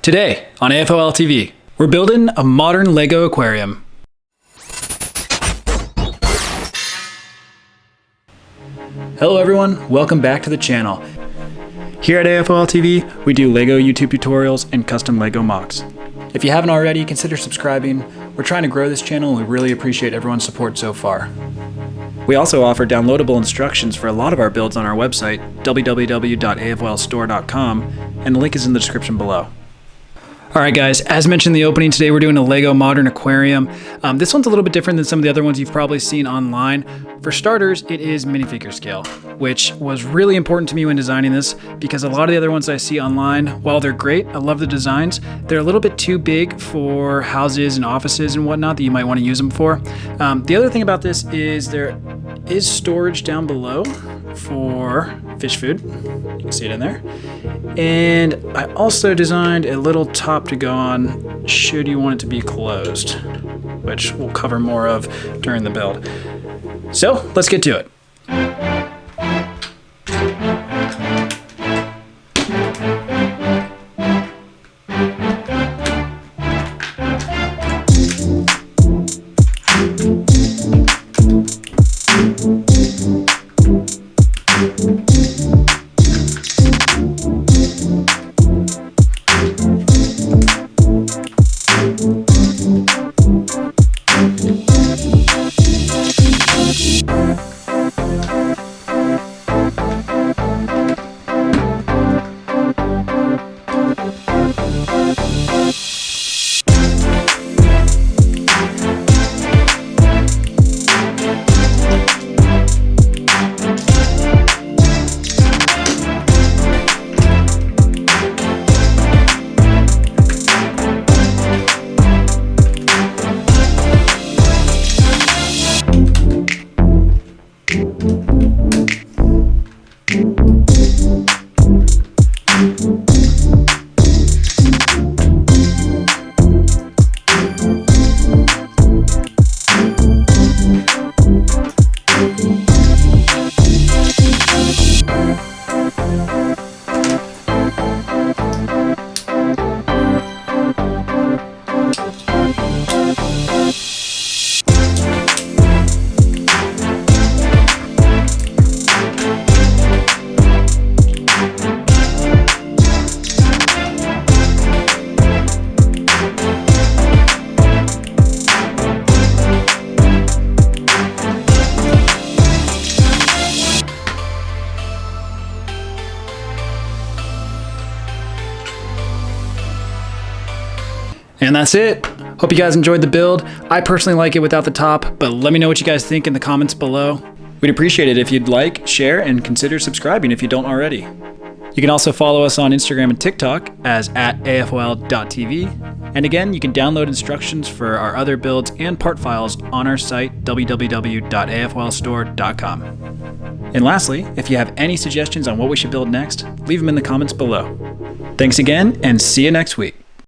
Today on AFOL TV, we're building a modern LEGO aquarium. Hello everyone, welcome back to the channel. Here at AFOL TV, we do LEGO YouTube tutorials and custom LEGO mocks. If you haven't already, consider subscribing. We're trying to grow this channel and we really appreciate everyone's support so far. We also offer downloadable instructions for a lot of our builds on our website, www.afolstore.com, and the link is in the description below. Alright guys, as mentioned in the opening, today we're doing a LEGO Modern Aquarium. This one's a little bit different than some of the other ones you've probably seen online. For starters, it is minifigure scale, which was really important to me when designing this because a lot of the other ones I see online, while they're great, I love the designs, they're a little bit too big for houses and offices and whatnot that you might want to use them for. The other thing about this is there is storage down below for fish food. You can see it in there. And I also designed a little top to go on should you want it to be closed, which we'll cover more of during the build. So let's get to it. And that's it. Hope you guys enjoyed the build. I personally like it without the top, but let me know what you guys think in the comments below. We'd appreciate it if you'd like, share, and consider subscribing if you don't already. You can also follow us on Instagram and TikTok as @afol.tv. And again, you can download instructions for our other builds and part files on our site, www.afolstore.com. And lastly, if you have any suggestions on what we should build next, leave them in the comments below. Thanks again, and see you next week.